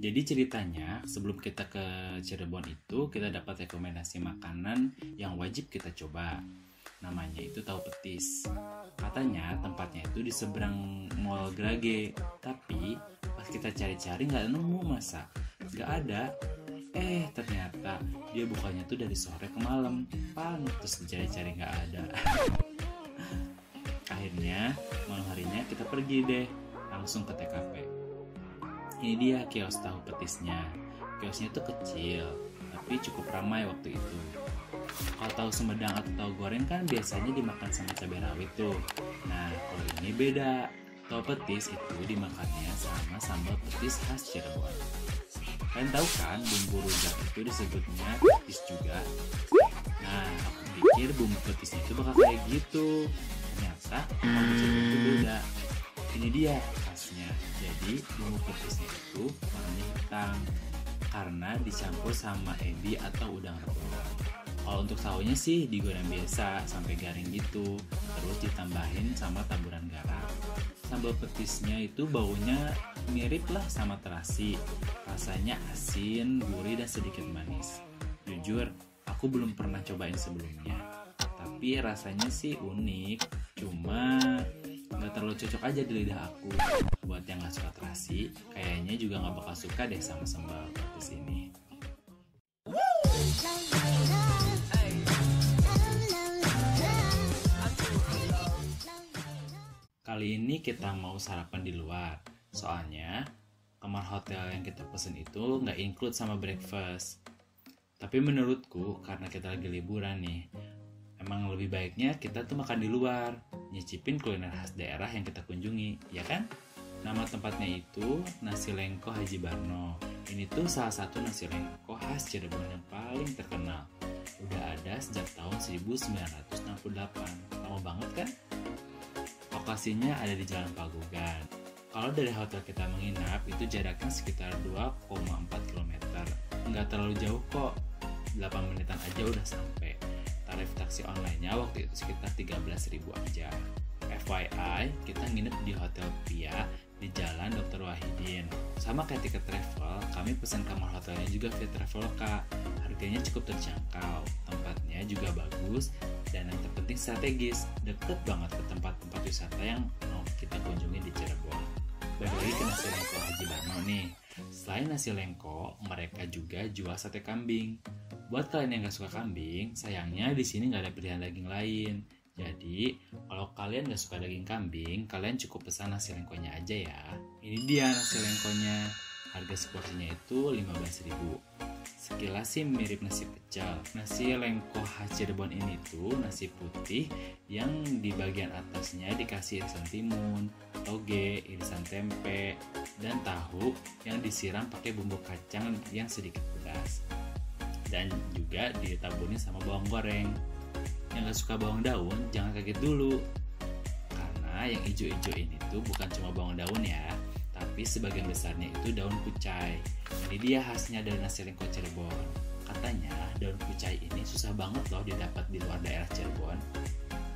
Jadi ceritanya sebelum kita ke Cirebon itu kita dapat rekomendasi makanan yang wajib kita coba. Namanya itu tahu petis. Katanya tempatnya itu di seberang Mall Grage. Tapi pas kita cari-cari nggak nemu, masa nggak ada. Ternyata dia bukanya tuh dari sore ke malam. Pantes dicari-cari nggak ada. Akhirnya malam harinya kita pergi deh langsung ke TKP. Ini dia kios tahu petisnya. Kiosnya tuh kecil, tapi cukup ramai waktu itu. Kalau tahu Sumedang atau tahu goreng kan biasanya dimakan sama cabai rawit tuh. Nah, kalau ini beda. Tahu petis itu dimakannya sama sambal petis khas Cirebon. Kalian tahu kan bumbu rujak itu disebutnya petis juga. Nah, aku pikir bumbu petisnya itu bakal kayak gitu. Ternyata bumbu Cirebon itu beda. Ini dia khasnya. Jadi bumbu petisnya itu warnanya hitam karena dicampur sama ebi atau udang rebus. Kalau untuk tahunya sih digoreng biasa sampai garing gitu, terus ditambahin sama taburan garam. Sambal petisnya itu baunya mirip lah sama terasi. Rasanya asin, gurih, dan sedikit manis. Jujur, aku belum pernah cobain sebelumnya. Tapi rasanya sih unik, cuma nggak terlalu cocok aja di lidah aku. Buat yang nggak suka terasi, kayaknya juga nggak bakal suka deh sama sambal petis ini. Kali ini kita mau sarapan di luar. Soalnya kamar hotel yang kita pesen itu nggak include sama breakfast. Tapi menurutku karena kita lagi liburan nih, emang lebih baiknya kita tuh makan di luar, nyicipin kuliner khas daerah yang kita kunjungi, ya kan? Nama tempatnya itu Nasi Lengko Haji Barno. Ini tuh salah satu nasi lengko khas Cirebon yang paling terkenal. Udah ada sejak tahun 1968. Lama banget kan? Lokasinya ada di Jalan Pagugan. Kalau dari hotel kita menginap, itu jaraknya sekitar 2,4 km. Nggak terlalu jauh kok, 8 menitan aja udah sampai. Tarif taksi online-nya waktu itu sekitar 13.000 aja. FYI, kita nginep di Hotel Pia di Jalan Dr. Wahidin. Sama kayak tiket travel, kami pesan kamar hotelnya juga via Traveloka. Harganya cukup terjangkau, tempatnya juga bagus, dan yang terpenting strategis, deket banget ke tempat-tempat wisata yang mau kita kunjungi di Cirebon. Balik lagi ke Nasi Lengko Haji Barno nih. Selain nasi lengko, mereka juga jual sate kambing. Buat kalian yang gak suka kambing, sayangnya di sini nggak ada pilihan daging lain. Jadi, kalau kalian gak suka daging kambing, kalian cukup pesan nasi lengkonya aja ya. Ini dia nasi lengkonya. Harga seporsinya itu 15.000. Sekilas sih mirip nasi pecel. Nasi lengko khas Cirebon ini tuh nasi putih yang di bagian atasnya dikasih irisan timun, toge, irisan tempe, dan tahu yang disiram pakai bumbu kacang yang sedikit pedas. Dan juga ditaburin sama bawang goreng. Yang gak suka bawang daun, jangan kaget dulu. Karena yang hijau-hijau ini tuh bukan cuma bawang daun ya, tapi sebagian besarnya itu daun kucai. Ini dia khasnya dari nasi lengko Cirebon. Katanya daun kucai ini susah banget loh didapat di luar daerah Cirebon.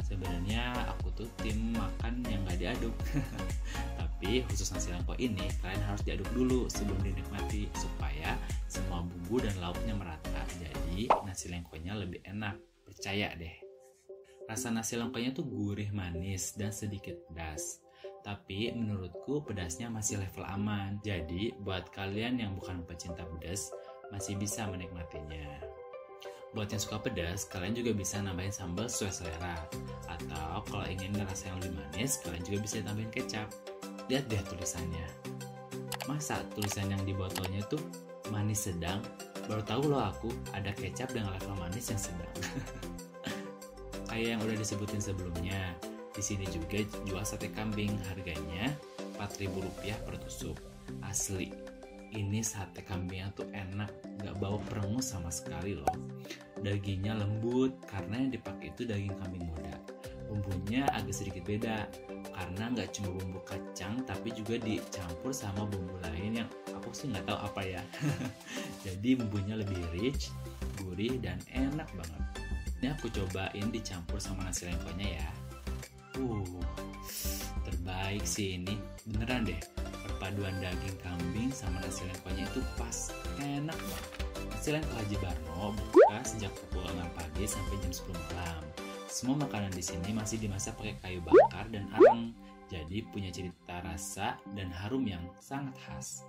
Sebenarnya aku tuh tim makan yang gak diaduk. Tapi khusus nasi lengko ini kalian harus diaduk dulu sebelum dinikmati supaya semua bumbu dan lauknya merata. Jadi nasi lengkonya lebih enak, percaya deh. Rasa nasi lengkonya tuh gurih manis dan sedikit pedas. Tapi menurutku pedasnya masih level aman. Jadi buat kalian yang bukan pecinta pedas masih bisa menikmatinya. Buat yang suka pedas, kalian juga bisa nambahin sambal sesuai selera. Atau kalau ingin rasa yang lebih manis, kalian juga bisa tambahin kecap. Lihat deh tulisannya. Masa tulisan yang di botolnya tuh manis sedang? Baru tahu loh aku ada kecap dengan level manis yang sedang. Kayak yang udah disebutin sebelumnya, di sini juga jual sate kambing, harganya Rp4.000 per tusuk. Asli, ini sate kambingnya tuh enak, gak bau perengus sama sekali loh. Dagingnya lembut karena yang dipakai itu daging kambing muda. Bumbunya agak sedikit beda karena gak cuma bumbu kacang tapi juga dicampur sama bumbu lain yang aku sih gak tahu apa ya. Jadi bumbunya lebih rich, gurih, dan enak banget. Ini aku cobain dicampur sama nasi lengkonya ya. Terbaik sih ini, beneran deh. Perpaduan daging kambing sama nasi lengkonya itu Restoran Silang Haji Barno buka sejak pukul 6 pagi sampai jam 10 malam. Semua makanan di sini masih dimasak pakai kayu bakar dan arang, jadi punya cita rasa dan harum yang sangat khas.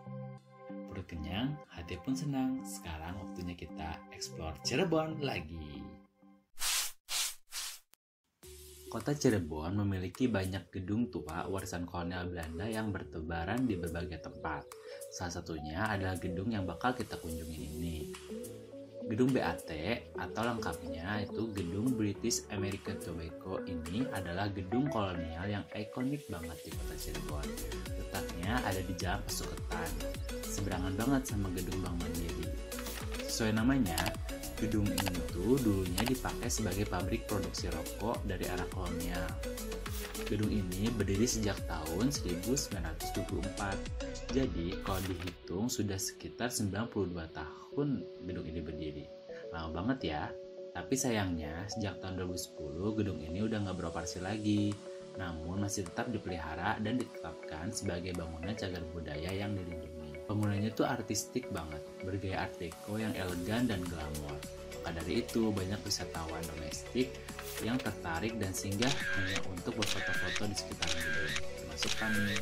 Perut kenyang, hati pun senang. Sekarang waktunya kita explore Cirebon lagi. Kota Cirebon memiliki banyak gedung tua warisan kolonial Belanda yang bertebaran di berbagai tempat. Salah satunya adalah gedung yang bakal kita kunjungin ini. Gedung BAT atau lengkapnya itu Gedung British American Tobacco ini adalah gedung kolonial yang ikonik banget di kota Cirebon. Letaknya ada di Jalan Pesuketan, seberangan banget sama Gedung Bank Mandiri. Sesuai namanya, gedung ini tuh dulunya dipakai sebagai pabrik produksi rokok dari era kolonial. Gedung ini berdiri sejak tahun 1924. Jadi kalau dihitung sudah sekitar 92 tahun gedung ini berdiri. Lama banget ya. Tapi sayangnya sejak tahun 2010 gedung ini udah nggak beroperasi lagi. Namun masih tetap dipelihara dan ditetapkan sebagai bangunan cagar budaya yang dilindungi. Bangunannya tuh artistik banget, bergaya art deco yang elegan dan glamor. Maka dari itu banyak wisatawan domestik yang tertarik dan singgah hanya untuk berfoto-foto di sekitar gedung, termasuk kami.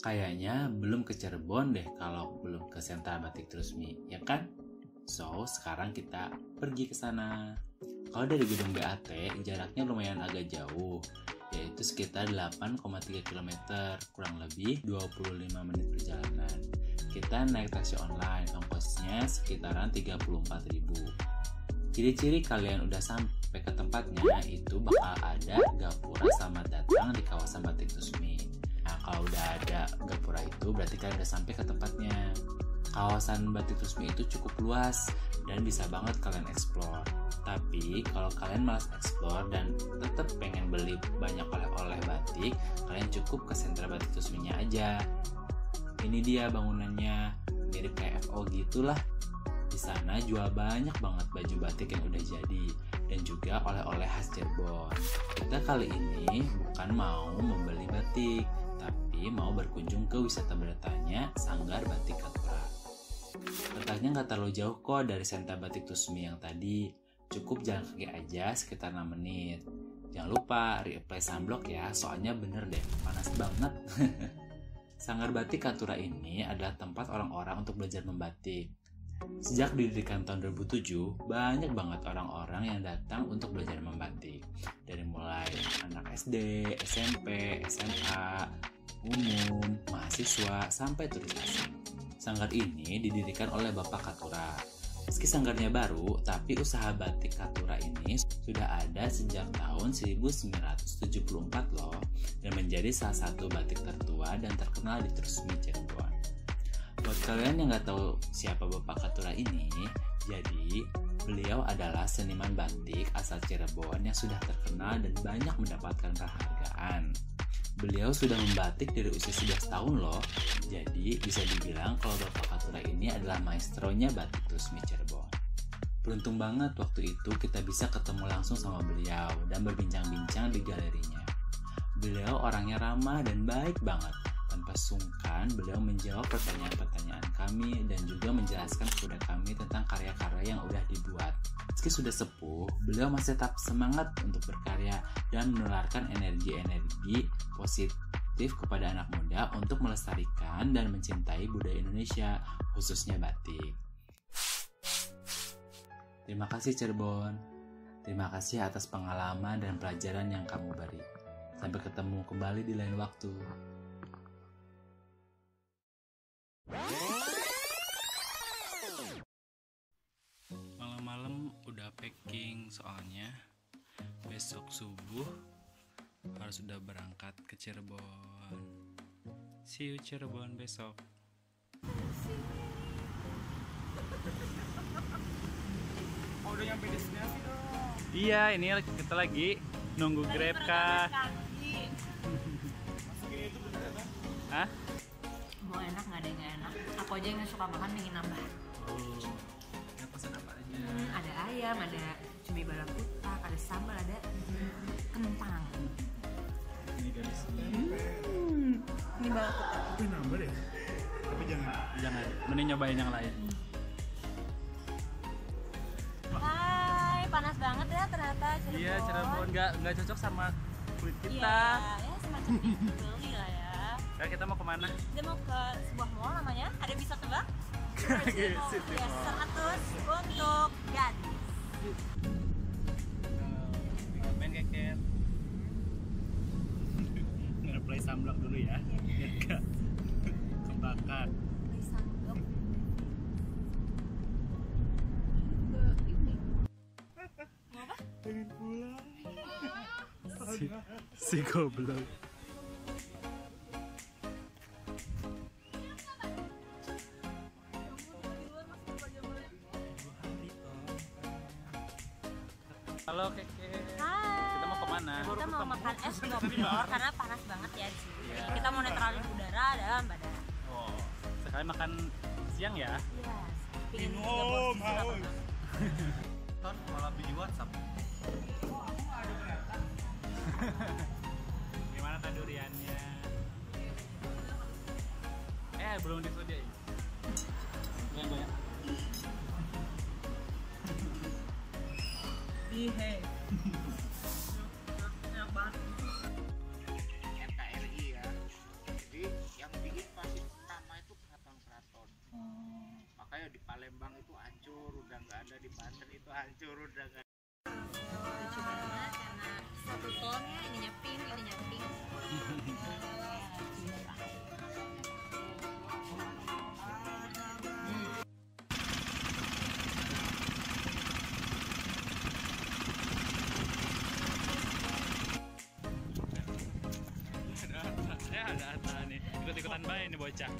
Kayaknya belum ke Cirebon deh kalau belum ke Sentra Batik Trusmi, ya kan? So, sekarang kita pergi ke sana. Kalau dari gedung BAT, jaraknya lumayan agak jauh, yaitu sekitar 8,3 km, kurang lebih 25 menit perjalanan. Kita naik taksi online, ongkosnya sekitaran 34.000. Ciri-ciri kalian udah sampai ke tempatnya itu bakal ada gapura selamat datang di kawasan Batik Trusmi. Nah, kalau udah ada gapura itu berarti kalian udah sampai ke tempatnya. Kawasan Batik Trusmi itu cukup luas dan bisa banget kalian explore. Tapi kalau kalian malas explore dan tetap pengen beli banyak oleh-oleh batik, kalian cukup ke sentra Batik Trusminya aja. Ini dia bangunannya, mirip kayak FO gitulah. Di sana jual banyak banget baju batik yang udah jadi dan juga oleh-oleh khas Cirebon. Kita kali ini bukan mau membeli batik, tapi mau berkunjung ke wisata bertanya Sanggar Batik Katura. Letaknya nggak terlalu jauh kok dari sentra Batik Trusmi yang tadi. Cukup jalan kaki aja sekitar 6 menit. Jangan lupa reapply sunblock ya, soalnya bener deh, panas banget. Sanggar Batik Katura ini adalah tempat orang-orang untuk belajar membatik. Sejak didirikan tahun 2007, banyak banget orang-orang yang datang untuk belajar membatik. Dari mulai anak SD, SMP, SMA, umum, mahasiswa, sampai turis asing. Sanggar ini didirikan oleh Bapak Katura. Meski sanggarnya baru, tapi usaha batik Katura ini sudah ada sejak tahun 1974 loh, dan menjadi salah satu batik tertua dan terkenal di Trusmi Cirebon. Buat kalian yang nggak tahu siapa Bapak Katura ini, jadi beliau adalah seniman batik asal Cirebon yang sudah terkenal dan banyak mendapatkan penghargaan. Beliau sudah membatik dari usia 11 tahun loh, jadi bisa dibilang kalau Bapak Katura ini adalah maestronya batik Trusmi Cirebon. Beruntung banget waktu itu kita bisa ketemu langsung sama beliau dan berbincang-bincang di galerinya. Beliau orangnya ramah dan baik banget. Tanpa sungkan, beliau menjawab pertanyaan-pertanyaan kami dan juga menjelaskan kepada kami tentang karya-karya yang udah dibuat. Meski sudah sepuh, beliau masih tetap semangat untuk berkarya dan menularkan energi-energi positif kepada anak muda untuk melestarikan dan mencintai budaya Indonesia, khususnya batik. Terima kasih Cirebon. Terima kasih atas pengalaman dan pelajaran yang kamu beri. Sampai ketemu kembali di lain waktu. Malam-malam udah packing soalnya besok subuh harus udah berangkat ke Cirebon. See you Cirebon besok. Oh, udah nyampe destinasi dong. Iya, ini kita lagi nunggu Grab kah? Masukin itu bener ya, Bang? Hah? Mau enak nggak ada yang nggak enak. Aku aja yang suka makan pengen nambah. Oh, ya pesan apa aja? Ada ayam, ada cumi balap putak, ada sambal, ada kentang. Ini guys. Ini balap putak. Tapi nambah deh. Tapi jangan Mending nyobain yang lain. Hai, panas banget ya ternyata Cirebon. Iya, Cirebon nggak cocok sama kulit kita. Iya, ya semacam itu beli lah ya. Sekarang kita mau kemana? Kita mau ke sebuah mall namanya, ada bisa tebak? City Ya, Mall. 100 untuk gadis. Main keket. Nge-play samblak dulu ya. Biar gak kebakar. Disanggep. Mau apa? Pengen pulang. Si goblok. Halo Keke. Hai. Kita mau kemana? Kita mau makan es doblor karena panas banget ya Ci. Iya. Kita mau netralin udara dalam badan. Oh, sekali makan siang ya? Iya. Pingin Minum, haus. Ton malah di WhatsApp. Gimana kan duriannya? Belum disediain. Banyak. Ihe. Enak banget. NKRI ya. Jadi yang bikin pasti pertama itu keraton-keraton. Makanya di Palembang itu hancur, udah nggak ada, di Banten itu hancur, udah nggak ada. Lucu banget karena satu tonnya ininya pink, ininya pink. Ada nih. Ikut-ikutan baik nih bocah.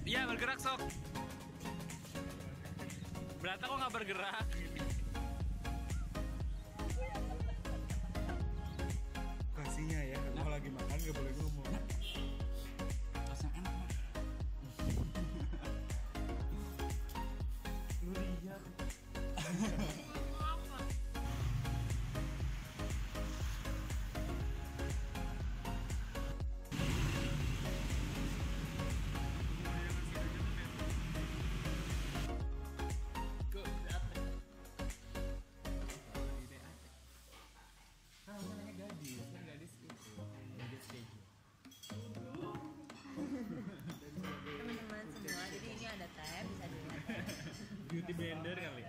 Iya bergerak sok. Berata kok nggak bergerak? Kasihnya ya, kalau lagi makan gak boleh ngomong. Rasanya enak mah. Lu lihat. Teman-teman semua, jadi ini ada teh bisa dilihat. Beauty blender kali.